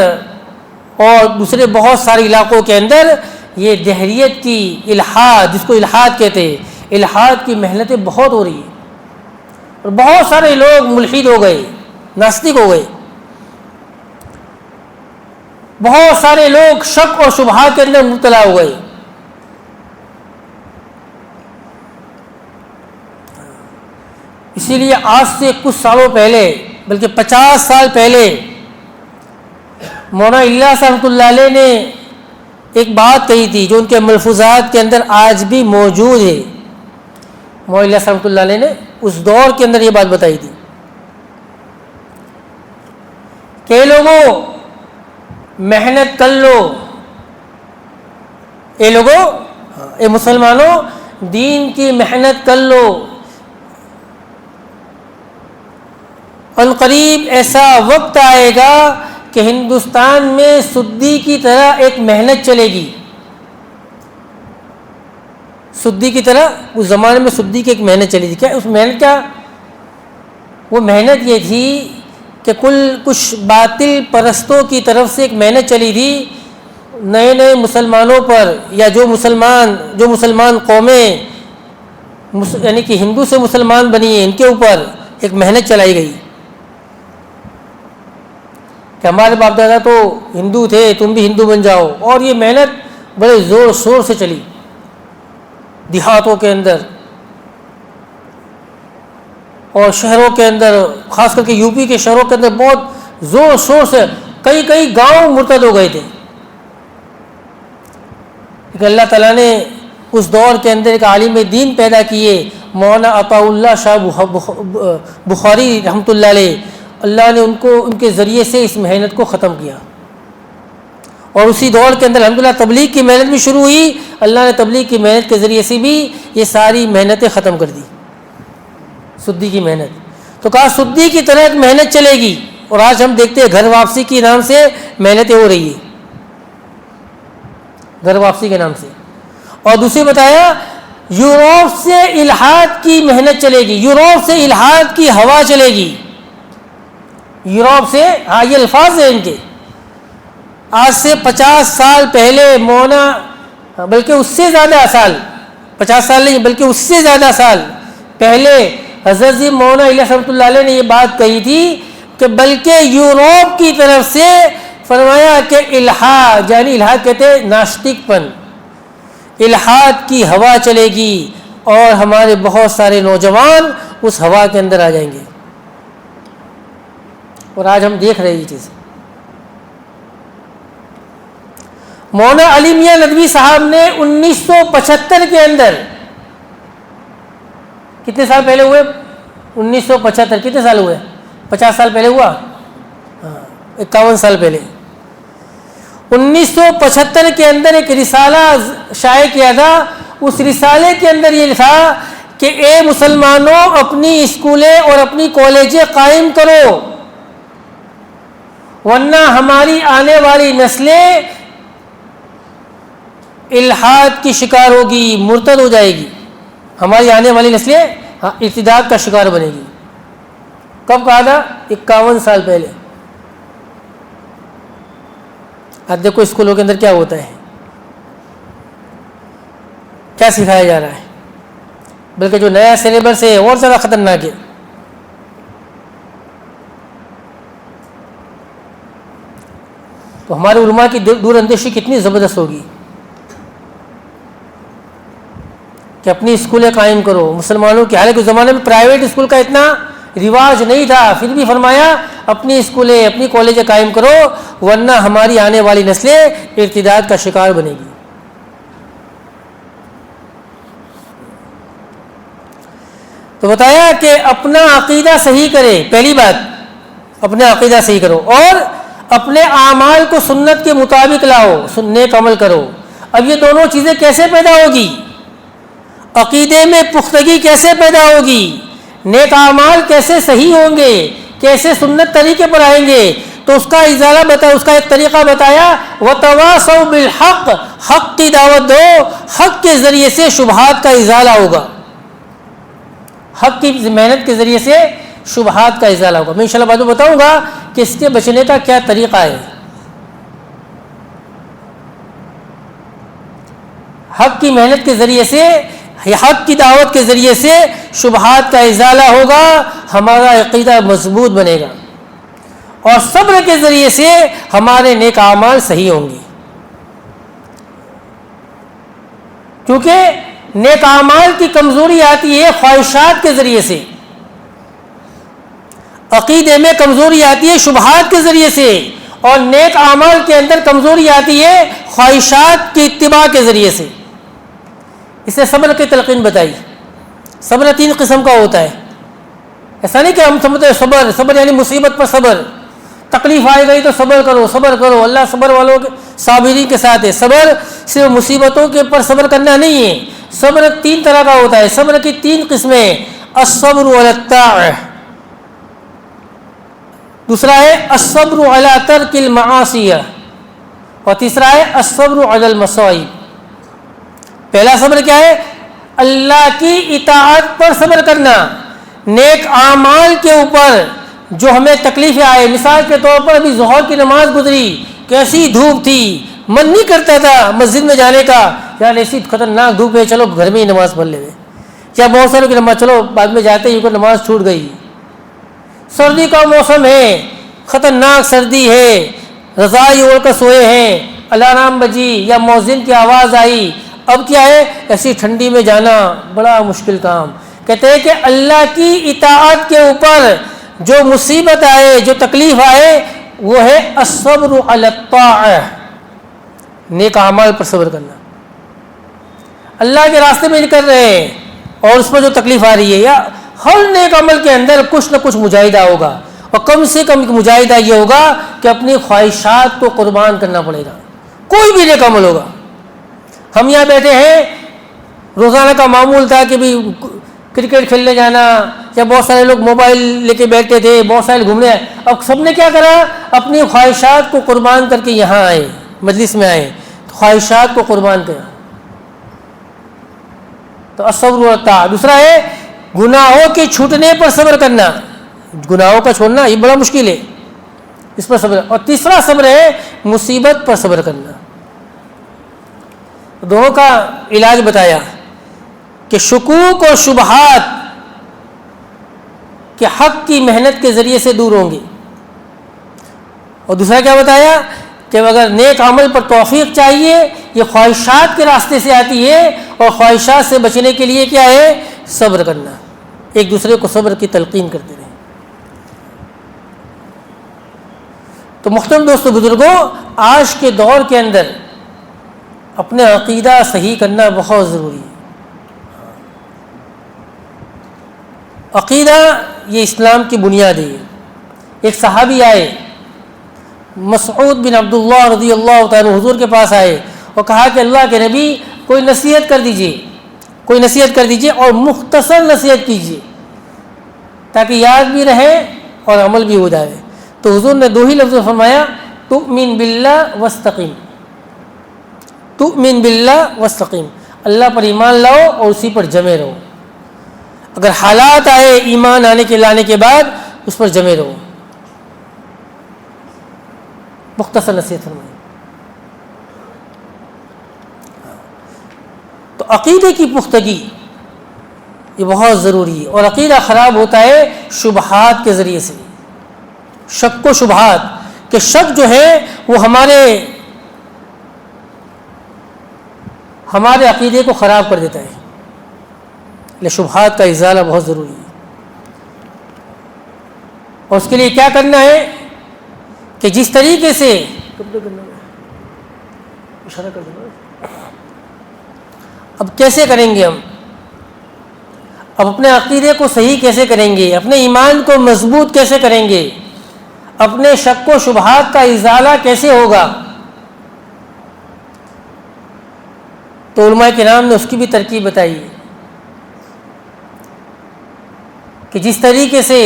اور دوسرے بہت سارے علاقوں کے اندر یہ دہریت کی الحاد، جس کو الحاد کہتے ہیں، الحاد کی محنتیں بہت ہو رہی ہیں اور بہت سارے لوگ ملحد ہو گئے، ناستک ہو گئے. بہت سارے لوگ شک اور شبہات کے اندر مبتلا ہو گئے. اسی لیے آج سے کچھ سالوں پہلے، بلکہ 50 سال پہلے، مولانا الیاس رحمۃ اللہ علیہ نے ایک بات کہی تھی جو ان کے ملفوظات کے اندر آج بھی موجود ہے. مولانا الیاس رحمۃ اللہ علیہ نے اس دور کے اندر یہ بات بتائی تھی کہ لوگوں محنت کر لو، اے لوگوں، اے مسلمانوں دین کی محنت کر لو. عنقریب ایسا وقت آئے گا کہ ہندوستان میں سدی کی طرح ایک محنت چلے گی. سدی کی طرح اس زمانے میں سدی کی ایک محنت چلی تھی. کیا اس محنت کیا؟ وہ محنت یہ تھی کہ کچھ باطل پرستوں کی طرف سے ایک محنت چلی تھی نئے نئے مسلمانوں پر، یا جو مسلمان قومیں یعنی کہ ہندو سے مسلمان بنی ہیں، ان کے اوپر ایک محنت چلائی گئی کہ ہمارے باپ دادا تو ہندو تھے، تم بھی ہندو بن جاؤ. اور یہ محنت بڑے زور شور سے چلی دیہاتوں کے اندر اور شہروں کے اندر، خاص کر کے یو پی کے شہروں کے اندر بہت زور شور سے کئی گاؤں مرتد ہو گئے تھے. لیکن اللہ تعالیٰ نے اس دور کے اندر ایک عالم دین پیدا کیے، مولانا عطاء اللہ شاہ بخاری رحمۃ اللہ علیہ، اللہ نے ان کے ذریعے سے اس محنت کو ختم کیا، اور اسی دور کے اندر الحمدللہ تبلیغ کی محنت بھی شروع ہوئی، اللہ نے تبلیغ کی محنت کے ذریعے سے بھی یہ ساری محنتیں ختم کر دی، سدی کی محنت۔ تو کہا سدی کی طرح ایک محنت چلے گی، اور آج ہم دیکھتے ہیں گھر واپسی کے نام سے محنتیں ہو رہی ہیں، گھر واپسی کے نام سے۔ اور دوسری بتایا یوروپ سے الحاد کی محنت چلے گی، یوروپ سے الحاد کی ہوا چلے گی، یوروپ سے، ہاں یہ الفاظ ہیں ان کے۔ آج سے 50 سال پہلے مولانا، بلکہ اس سے زیادہ سال، 50 سال نہیں بلکہ اس سے زیادہ سال پہلے حضرت جی مولانا الیاس رحمۃ اللہ علیہ نے یہ بات کہی تھی کہ بلکہ یوروپ کی طرف سے فرمایا کہ الحاد، یعنی الحاد کہتے ہیں ناستک پن، الحاد کی ہوا چلے گی اور ہمارے بہت سارے نوجوان اس ہوا کے اندر آ جائیں گے، اور آج ہم دیکھ رہے ہیں یہ چیز۔ مولانا علی میاں ندوی صاحب نے 1975 کے اندر، کتنے سال پہلے ہوئے؟ 1975، کتنے سال ہوئے؟ 50 سال پہلے ہوا؟ 51 سال پہلے 1975 کے اندر ایک رسالہ شائع کیا تھا۔ اس رسالے کے اندر یہ لکھا کہ اے مسلمانوں، اپنی اسکولیں اور اپنی کالجیں قائم کرو، ورنہ ہماری آنے والی نسلیں الحاد کی شکار ہوگی، مرتد ہو جائے گی، ہماری آنے والی نسلیں ارتداد کا شکار بنے گی۔ کب کہا تھا؟ 51 سال پہلے۔ اب دیکھو اسکولوں کے اندر کیا ہوتا ہے، کیا سکھایا جا رہا ہے، بلکہ جو نیا سلیبس ہے اور زیادہ خطرناک ہے۔ تو ہمارے علماء کی دور اندیشی کتنی زبردست ہوگی کہ اپنی اسکولیں قائم کرو مسلمانوں کی۔ حالانکہ اس زمانے میں پرائیویٹ اسکول کا اتنا رواج نہیں تھا، پھر بھی فرمایا اپنی اسکولیں اپنی کالجیں قائم کرو، ورنہ ہماری آنے والی نسلیں ارتداد کا شکار بنے گی۔ تو بتایا کہ اپنا عقیدہ صحیح کرے، پہلی بات اپنا عقیدہ صحیح کرو، اور اپنے اعمال کو سنت کے مطابق لاؤ، نیک عمل کرو۔ اب یہ دونوں چیزیں کیسے پیدا ہوگی؟ عقیدے میں پختگی کیسے پیدا ہوگی؟ نیک اعمال کیسے صحیح ہوں گے؟ کیسے سنت طریقے پر آئیں گے؟ تو اس کا ازالہ بتایا، اس کا ایک طریقہ بتایا، وَتَوَاصَوْا بِالْحَقِّ، حق کی دعوت دو، حق کے ذریعے سے شبہات کا ازالہ ہوگا، حق کی محنت کے ذریعے سے شبہات کا ازالہ ہوگا۔ میں انشاءاللہ بعد میں بتاؤں گا کہ اس کے بچنے کا کیا طریقہ ہے۔ حق کی محنت کے ذریعے سے، حق کی دعوت کے ذریعے سے شبہات کا ازالہ ہوگا، ہمارا عقیدہ مضبوط بنے گا، اور صبر کے ذریعے سے ہمارے نیک اعمال صحیح ہوں گے، کیونکہ نیک اعمال کی کمزوری آتی ہے خواہشات کے ذریعے سے، عقیدے میں کمزوری آتی ہے شبہات کے ذریعے سے، اور نیک اعمال کے اندر کمزوری آتی ہے خواہشات کی اتباع کے ذریعے سے۔ اس نے صبر کی تلقین بتائی۔ صبر 3 قسم کا ہوتا ہے، ایسا نہیں کہ ہم سمجھتے ہیں صبر یعنی مصیبت پر صبر، تکلیف آئے گئی تو صبر کرو، صبر کرو، اللہ صبر والوں کے صابرین کے ساتھ ہے۔ صبر صرف مصیبتوں کے پر صبر کرنا نہیں ہے، صبر 3 طرح کا ہوتا ہے۔ صبر کی 3 قسمیں، الصبر علی الطاعہ، دوسرا ہے الصبر علی ترک المعاصی، اور تیسرا ہے الصبر علی المصائب۔ پہلا صبر کیا ہے؟ اللہ کی اطاعت پر صبر کرنا، نیک اعمال کے اوپر جو ہمیں تکلیفیں آئے۔ مثال کے طور پر ابھی ظہر کی نماز گزری، کیسی دھوپ تھی، من نہیں کرتا تھا مسجد میں جانے کا، یار ایسی خطرناک دھوپ ہے، چلو گھر میں ہی نماز پڑھ لیں، یا بہت ساروں کی نماز چلو بعد میں جاتے ہی نماز چھوٹ گئی۔ سردی کا موسم ہے، خطرناک سردی ہے، رضائی اوڑھ کر سوئے ہیں، الارم بجی یا مؤذن کی آواز آئی، اب کیا ہے؟ ایسی ٹھنڈی میں جانا بڑا مشکل کام۔ کہتے ہیں کہ اللہ کی اطاعت کے اوپر جو مصیبت آئے، جو تکلیف آئے، وہ ہے الصبر علی الطاعہ، نیک اعمال پر صبر کرنا۔ اللہ کے راستے میں نکل رہے ہیں اور اس میں جو تکلیف آ رہی ہے، یا ہر نیک عمل کے اندر کچھ نہ کچھ مجاہدہ ہوگا، اور کم سے کم مجاہدہ یہ ہوگا کہ اپنی خواہشات کو قربان کرنا پڑے گا. کوئی بھی نیک عمل ہوگا. ہم یہاں بیٹھے ہیں، روزانہ کا معمول تھا کہ بھی کرکٹ کھیلنے جانا، یا بہت سارے لوگ موبائل لے کے بیٹھتے تھے، بہت سارے گھومنے آئے. اب سب نے کیا کرا؟ اپنی خواہشات کو قربان کر کے یہاں آئے، مجلس میں آئے، تو خواہشات کو قربان کیا. تو الصبر والطاعہ. دوسرا ہے گناہوں کے چھوٹنے پر صبر کرنا. گناہوں کا چھوڑنا یہ بڑا مشکل ہے، اس پر صبر. اور تیسرا صبر ہے مصیبت پر صبر کرنا. دونوں کا علاج بتایا کہ شکوک اور شبہات کہ حق کی محنت کے ذریعے سے دور ہوں گے. اور دوسرا کیا بتایا کہ اگر نیک عمل پر توفیق چاہیے، یہ خواہشات کے راستے سے آتی ہے، اور خواہشات سے بچنے کے لیے کیا ہے؟ صبر کرنا. ایک دوسرے کو صبر کی تلقین کرتے رہیں. تو محترم دوستو بزرگوں، آج کے دور کے اندر اپنے عقیدہ صحیح کرنا بہت ضروری ہے. عقیدہ یہ اسلام کی بنیاد ہے. ایک صحابی آئے، مسعود بن عبداللہ رضی اللہ تعالیٰ عنہ، حضور کے پاس آئے اور کہا کہ اللہ کے نبی کوئی نصیحت کر دیجئے، کوئی نصیحت کر دیجئے، اور مختصر نصیحت کیجئے تاکہ یاد بھی رہے اور عمل بھی ہو جائے. تو حضور نے دو ہی لفظ فرمایا، تؤمن باللہ واستقیم. تؤمن باللہ واستقیم، اللہ پر ایمان لاؤ اور اسی پر جمے رہو. اگر حالات آئے ایمان لانے کے بعد اس پر جمے رہو. مختصر نصیحت فرمائی. تو عقیدے کی پختگی یہ بہت ضروری ہے. اور عقیدہ خراب ہوتا ہے شبہات کے ذریعے سے، شک و شبہات. کہ شک جو ہے وہ ہمارے عقیدے کو خراب کر دیتا ہے. شبہات کا ازالہ بہت ضروری ہے. اور اس کے لیے کیا کرنا ہے کہ جس طریقے سے اب کیسے کریں گے ہم، اب اپنے عقیدے کو صحیح کیسے کریں گے، اپنے ایمان کو مضبوط کیسے کریں گے، اپنے شک و شبہات کا ازالہ کیسے ہوگا. تو علماء کرام نے اس کی بھی ترکیب بتائی کہ جس طریقے سے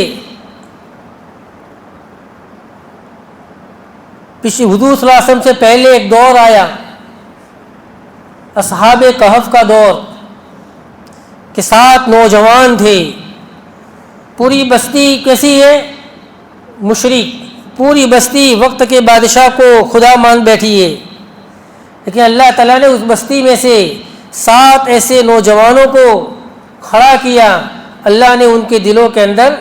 پچھلے حضور صلی اللہ علیہ وسلم سے پہلے ایک دور آیا، اصحاب کہف کا دور، کہ 7 نوجوان تھے، پوری بستی کیسی ہے؟ مشرک. پوری بستی وقت کے بادشاہ کو خدا مان بیٹھی ہے، لیکن اللہ تعالیٰ نے اس بستی میں سے 7 ایسے نوجوانوں کو کھڑا کیا. اللہ نے ان کے دلوں کے اندر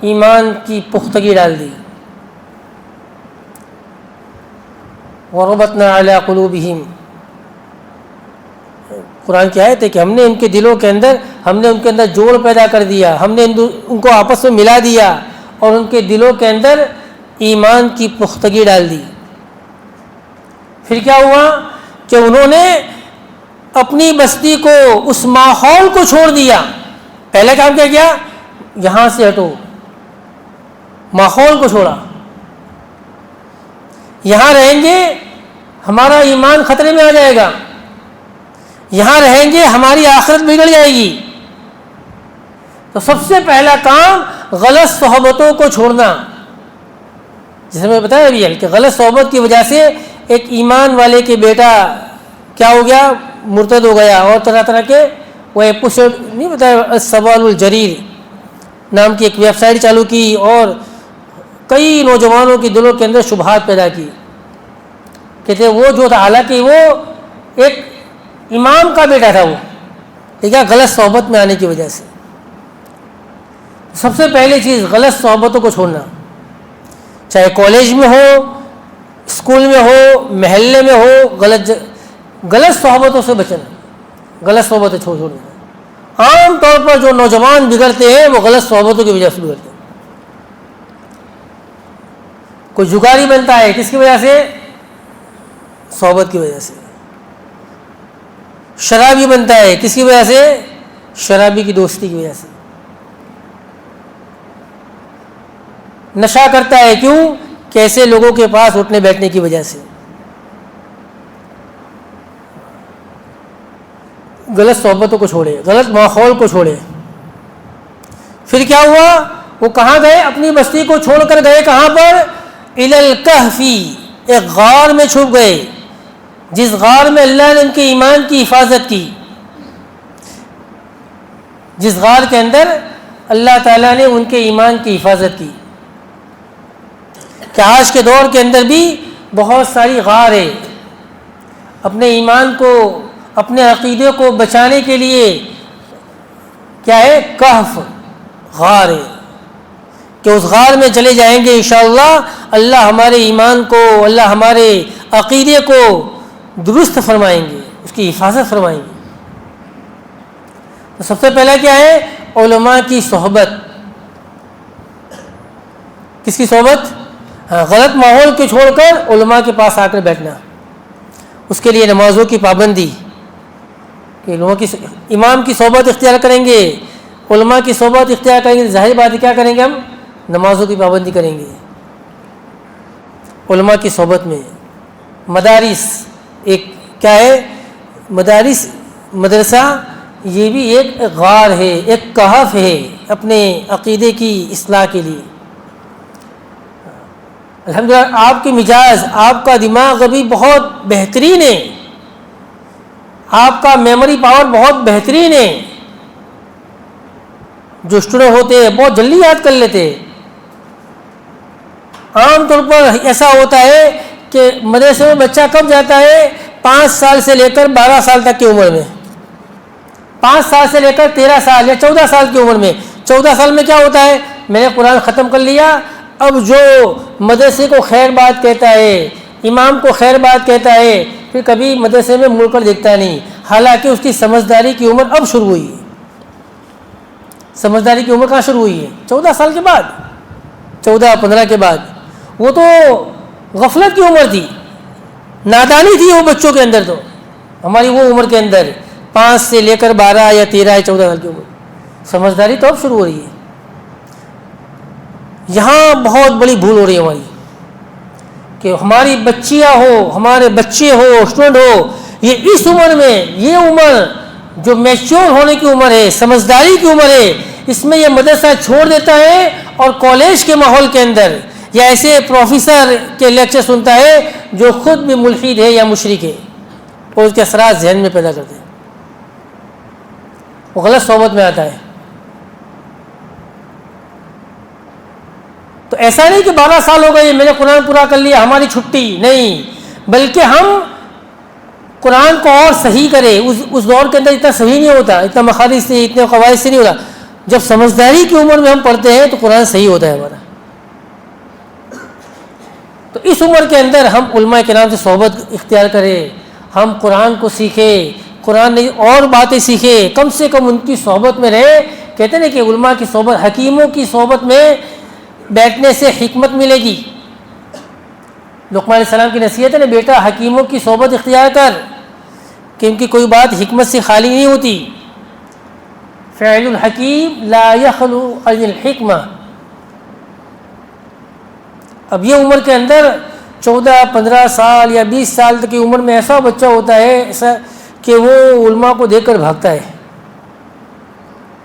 ایمان کی پختگی ڈال دی. وَرَبَطْنَا عَلَىٰ قُلُوبِهِمْ، قرآن کی آیت ہے کہ ہم نے ان کے دلوں کے اندر جوڑ پیدا کر دیا، ہم نے ان کو آپس میں ملا دیا اور ان کے دلوں کے اندر ایمان کی پختگی ڈال دی. پھر کیا ہوا کہ انہوں نے اپنی بستی کو، اس ماحول کو چھوڑ دیا. پہلے کام کیا کیا؟ یہاں سے ہٹو، ماحول کو چھوڑا. یہاں رہیں گے ہمارا ایمان خطرے میں آ جائے گا، یہاں رہیں گے ہماری آخرت بگڑ جائے گی. تو سب سے پہلا کام غلط صحبتوں کو چھوڑنا. جیسے میں بتایا ابھی کہ غلط صحبت کی وجہ سے ایک ایمان والے کے بیٹا کیا ہو گیا؟ مرتد ہو گیا. اور طرح طرح کے وہ ایپیسوڈ نہیں بتایا، السوال الجریر نام کی ایک ویب سائٹ چالو کی اور کئی نوجوانوں کے دلوں کے اندر شبہات پیدا کی. کہتے وہ جو تھا، حالانکہ وہ ایک امام کا بیٹا تھا، وہ ٹھیک ہے، غلط صحبت میں آنے کی وجہ سے. سب سے پہلی چیز غلط صحبتوں کو چھوڑنا، چاہے کالج میں ہو، اسکول میں ہو، محلے میں ہو. غلط صحبتوں سے بچنا، غلط صحبتیں چھوڑنا. عام طور پر جو نوجوان بگڑتے ہیں وہ غلط صحبتوں کی وجہ سے بگڑتے ہیں. کوئی جگاری بنتا ہے کس کی وجہ سے؟ صحبت کی وجہ سے. شرابی بنتا ہے، کس کی وجہ سے؟ شرابی کی دوستی کی وجہ سے۔ نشہ کرتا ہے، کیوں؟ کیسے لوگوں کے پاس اٹھنے بیٹھنے کی وجہ سے۔ غلط صحبتوں کو چھوڑے، غلط ماحول کو چھوڑے۔ پھر کیا ہوا؟ وہ کہاں گئے؟ اپنی بستی کو چھوڑ کر گئے کہاں پر؟ الی الکہف، ایک غار میں چھپ گئے، جس غار میں اللہ نے ان کے ایمان کی حفاظت کی، جس غار کے اندر اللہ تعالیٰ نے ان کے ایمان کی حفاظت کی۔ کہ آج کے دور کے اندر بھی بہت ساری غار ہے، اپنے ایمان کو، اپنے عقیدے کو بچانے کے لیے کیا ہے؟ کہف، غار ہے، کہ اس غار میں چلے جائیں گے انشاءاللہ اللہ ہمارے ایمان کو، اللہ ہمارے عقیدے کو درست فرمائیں گے، اس کی حفاظت فرمائیں گے۔ تو سب سے پہلا کیا ہے؟ علماء کی صحبت۔ کس کی صحبت؟ غلط ماحول کو چھوڑ کر علماء کے پاس آ کر بیٹھنا۔ اس کے لیے نمازوں کی پابندی، کہ علماء کی امام کی صحبت اختیار کریں گے، علماء کی صحبت اختیار کریں گے، ظاہر بات ہے کیا کریں گے؟ ہم نمازوں کی پابندی کریں گے علماء کی صحبت میں۔ مدارس ایک کیا ہے؟ مدارس، مدرسہ، یہ بھی ایک غار ہے، ایک کہف ہے اپنے عقیدے کی اصلاح کے لیے۔ الحمدللہ آپ کی مزاج، آپ کا دماغ ابھی بہت بہترین ہے، آپ کا میموری پاور بہت بہترین ہے۔ جو اسٹوڈنٹ ہوتے ہیں بہت جلدی یاد کر لیتے ہیں۔ عام طور پر ایسا ہوتا ہے کہ مدرسے میں بچہ کب جاتا ہے؟ 5 سال سے لے کر 12 سال تک کی عمر میں، 5 سال سے لے کر 13 سال یا 14 سال کی عمر میں۔ 14 سال میں کیا ہوتا ہے؟ میں نے قرآن ختم کر لیا، اب جو مدرسے کو خیر بات کہتا ہے، امام کو خیر بات کہتا ہے، پھر کبھی مدرسے میں مڑ کر دیکھتا نہیں، حالانکہ اس کی سمجھداری کی عمر اب شروع ہوئی ہے۔ سمجھداری کی عمر کہاں شروع ہوئی ہے؟ 14 سال کے بعد، 14-15 کے بعد۔ وہ تو غفلت کی عمر تھی، نادانی تھی وہ بچوں کے اندر۔ تو ہماری وہ عمر کے اندر 5 سے لے کر 12 یا 13 یا 14 سال کی عمر، سمجھداری تو اب شروع ہو رہی ہے۔ یہاں بہت بڑی بھول ہو رہی ہے ہماری، کہ ہماری بچیاں ہو، ہمارے بچے ہو، اسٹوڈنٹ ہو، یہ اس عمر میں، یہ عمر جو میچور ہونے کی عمر ہے، سمجھداری کی عمر ہے، اس میں یہ مدرسہ چھوڑ دیتا ہے اور کالج کے ماحول کے اندر یا ایسے پروفیسر کے لیکچر سنتا ہے جو خود بھی ملحد ہے یا مشرک ہے، اور اس کے اثرات ذہن میں پیدا کرتے ہیں، وہ غلط صحبت میں آتا ہے۔ تو ایسا نہیں کہ 12 سال ہو گئے میں نے قرآن پورا کر لیا ہماری چھٹی، نہیں، بلکہ ہم قرآن کو اور صحیح کرے۔ اس دور کے اندر اتنا صحیح نہیں ہوتا، اتنا مخارج سے، اتنے قواعد سے نہیں ہوتا۔ جب سمجھداری کی عمر میں ہم پڑھتے ہیں تو قرآن صحیح ہوتا ہے ہمارا۔ تو اس عمر کے اندر ہم علماء کرام سے صحبت اختیار کریں، ہم قرآن کو سیکھیں، قرآن نے اور باتیں سیکھیں، کم سے کم ان کی صحبت میں رہے۔ کہتے ہیں کہ علماء کی صحبت، حکیموں کی صحبت میں بیٹھنے سے حکمت ملے گی۔ لقمان علیہ السلام کی نصیحت ہے نا، بیٹا حکیموں کی صحبت اختیار کر، کہ ان کی کوئی بات حکمت سے خالی نہیں ہوتی۔ فعل الحکیم لا یخلو عن الحکمہ۔ اب یہ عمر کے اندر 14-15 سال یا 20 سال تک کی عمر میں ایسا بچہ ہوتا ہے ایسا کہ وہ علماء کو دیکھ کر بھاگتا ہے،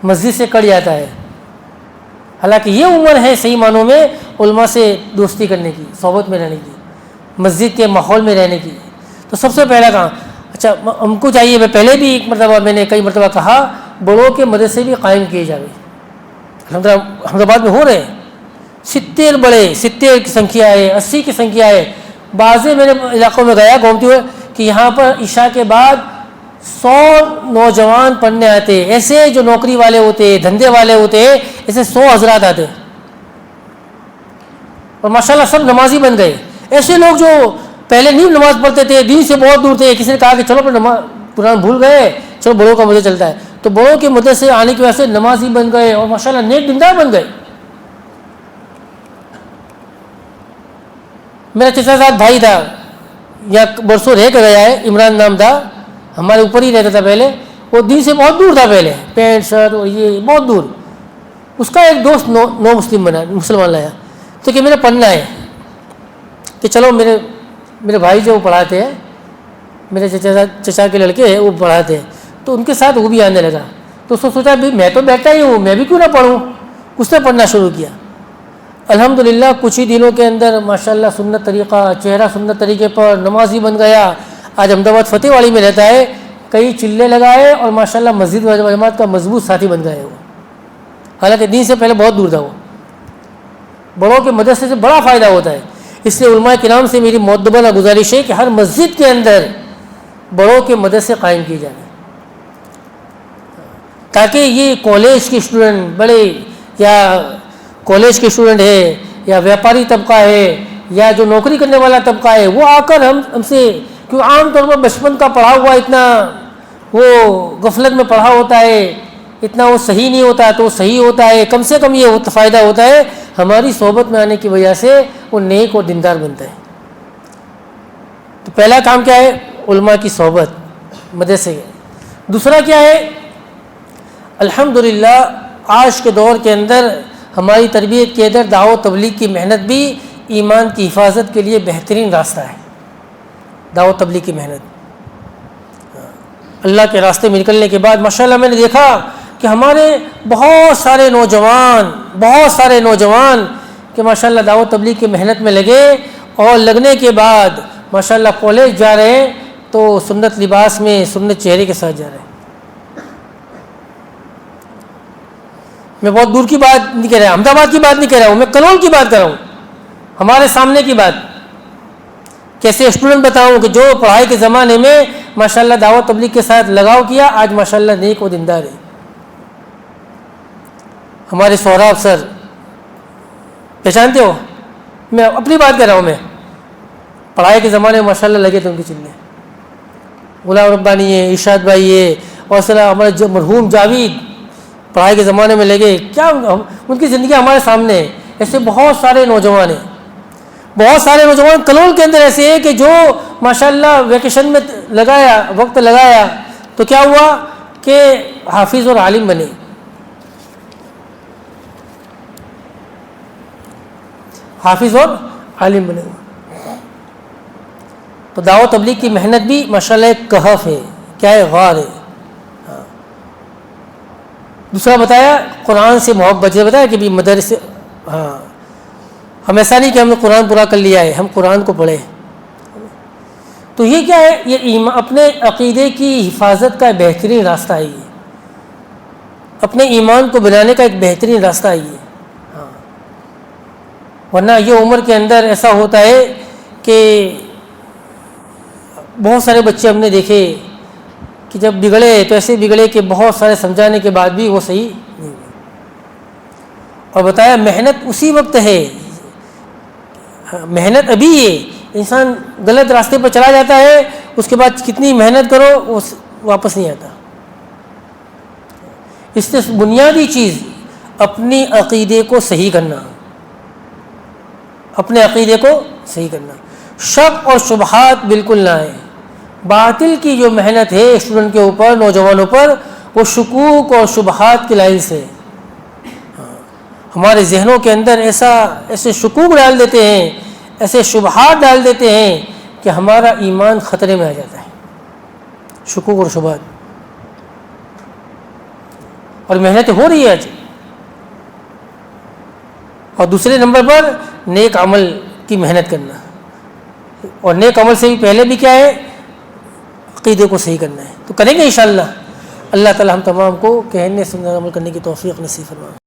مسجد سے کٹ جاتا ہے، حالانکہ یہ عمر ہے صحیح معنوں میں علماء سے دوستی کرنے کی، صحبت میں رہنے کی، مسجد کے ماحول میں رہنے کی۔ تو سب سے پہلا کہاں؟ اچھا ہم کو چاہیے، میں پہلے بھی ایک مرتبہ، میں نے کئی مرتبہ کہا، بڑوں کے مدرسے بھی قائم کیے جائیں۔ الحمدللہ احمدآباد میں ہو رہے ہیں، 70 بڑے، 70 کی سنکھیا ہے، 80 کی سنکھیا ہے۔ بعضے میرے علاقوں میں گیا گھومتے ہوئے کہ یہاں پر عشاء کے بعد 100 نوجوان پڑھنے آتے، ایسے جو نوکری والے ہوتے، دھندے والے ہوتے، ایسے 100 حضرات آتے، اور ماشاءاللہ سب نمازی بن گئے۔ ایسے لوگ جو پہلے نہیں نماز پڑھتے تھے، دین سے بہت دور تھے، کسی نے کہا کہ چلو قرآن بھول گئے، چلو بڑوں کا مدرسہ چلتا ہے، تو بڑوں کے مدرسے آنے کی وجہ سے نمازی بن گئے اور ماشاءاللہ نیک دیندار بن گئے۔ میرا چچا صاحب بھائی تھا، یا برسوں رہ کے گیا ہے، عمران نام تھا، ہمارے اوپر ہی رہتا تھا پہلے، وہ دین سے بہت دور تھا پہلے، پینٹ شرٹ اور یہ بہت دور. اس کا ایک دوست نو مسلمان لایا تو کہ میرے پڑھنا ہے، کہ چلو میرے بھائی جو پڑھاتے ہیں، میرے چچا کے لڑکے ہیں وہ پڑھاتے ہیں، تو ان کے ساتھ وہ بھی آنے لگا. تو اس نے سوچا بھی میں تو بیٹھا ہی ہوں، میں بھی کیوں نہ پڑھوں. اس نے پڑھنا شروع کیا. الحمدللہ کچھ ہی دنوں کے اندر ماشاءاللہ سنت طریقہ، چہرہ سنت طریقے پر نمازی بن گیا. آج احمدآباد فتح واڑی میں رہتا ہے، کئی چلے لگائے اور ماشاءاللہ مسجد و جماعت کا مضبوط ساتھی بن گئے وہ. حالانکہ دین سے پہلے بہت دور تھا وہ. بڑوں کے مدرسے سے بڑا فائدہ ہوتا ہے. اس لیے علماء کرام سے میری معتبرہ گزارش ہے کہ ہر مسجد کے اندر بڑوں کے مدرسے قائم کیے جائیں، تاکہ یہ کالج کے اسٹوڈنٹ، بڑے یا کالج کے اسٹوڈنٹ ہے یا بیاپاری طبقہ ہے یا جو نوکری کرنے والا طبقہ ہے، وہ آ کر ہم سے، کیوں عام طور پر بچپن کا پڑھا ہوا اتنا وہ غفلت میں پڑھا ہوتا ہے، اتنا وہ صحیح نہیں ہوتا، تو وہ صحیح ہوتا ہے. کم سے کم یہ فائدہ ہوتا ہے ہماری صحبت میں آنے کی وجہ سے وہ نیک اور دیندار بنتا ہے. تو پہلا کام کیا ہے؟ علماء کی صحبت مدرسے. دوسرا کیا ہے؟ الحمدللہ آج کے دور کے اندر ہماری تربیت کے اندر دعوت تبلیغ کی محنت بھی ایمان کی حفاظت کے لیے بہترین راستہ ہے. دعوت تبلیغ کی محنت، اللہ کے راستے میں نکلنے کے بعد ماشاءاللہ میں نے دیکھا کہ ہمارے بہت سارے نوجوان کہ ماشاءاللہ دعوت تبلیغ کی محنت میں لگے، اور لگنے کے بعد ماشاءاللہ کالج جا رہے ہیں تو سنت لباس میں، سنت چہرے کے ساتھ جا رہے ہیں. میں بہت دور کی بات نہیں کہہ رہا، احمد آباد کی بات نہیں کہہ رہا ہوں، میں کلول کی بات کر رہا ہوں، ہمارے سامنے کی بات. کیسے اسٹوڈنٹ بتاؤں کہ جو پڑھائی کے زمانے میں ماشاءاللہ دعوت تبلیغ کے ساتھ لگاؤ کیا، آج ماشاءاللہ نیک و دیندار ہے. ہمارے سہراب سر پہچانتے ہو؟ میں اپنی بات کر رہا ہوں. میں پڑھائی کے زمانے میں ماشاءاللہ لگے تھے ان کے چلنے. غلام ربانی ہے، ارشاد بھائی ہے، اور ہمارے جو مرحوم جاوید پڑھائی کے زمانے میں لگے. کیا ان کی زندگی ہمارے سامنے ہے. ایسے بہت سارے نوجوان ہیں، بہت سارے نوجوان کلول کے اندر ایسے ہیں کہ جو ماشاءاللہ ویکیشن میں وقت لگایا تو کیا ہوا کہ حافظ اور عالم بنے. حافظ اور عالم بنے. تو دعوت تبلیغ کی محنت بھی ماشاءاللہ ایک کہف ہے. کیا ہے؟ غار ہے. دوسرا بتایا قرآن سے محبت. جیسے بتایا کہ بھی مدرسے، ہم ایسا نہیں کہ ہم نے قرآن پورا کر لیا ہے، ہم قرآن کو پڑھے. تو یہ کیا ہے؟ یہ اپنے عقیدے کی حفاظت کا بہترین راستہ ہے. یہ اپنے ایمان کو بنانے کا ایک بہترین راستہ ہے یہ. ورنہ یہ عمر کے اندر ایسا ہوتا ہے کہ بہت سارے بچے ہم نے دیکھے کہ جب بگڑے تو ایسے بگڑے کہ بہت سارے سمجھانے کے بعد بھی وہ صحیح نہیں ہوئے. اور بتایا محنت اسی وقت ہے، محنت ابھی ہے. انسان غلط راستے پر چلا جاتا ہے، اس کے بعد کتنی محنت کرو وہ واپس نہیں آتا. اس سے بنیادی چیز اپنی عقیدے کو صحیح کرنا، اپنے عقیدے کو صحیح کرنا. شک اور شبہات بالکل نہ آئے. باطل کی جو محنت ہے اسٹوڈنٹ کے اوپر، نوجوانوں پر، وہ شکوک اور شبہات کی لائن سے ہمارے ذہنوں کے اندر ایسے شکوک ڈال دیتے ہیں، ایسے شبہات ڈال دیتے ہیں کہ ہمارا ایمان خطرے میں آ جاتا ہے. شکوک اور شبہات. اور محنت ہو رہی ہے آج. اور دوسرے نمبر پر نیک عمل کی محنت کرنا. اور نیک عمل سے بھی پہلے بھی کیا ہے؟ عقیدے کو صحیح کرنا ہے. تو کریں گے انشاءاللہ. اللہ تعالی ہم تمام کو کہنے سننے عمل کرنے کی توفیق نصیب فرمائے.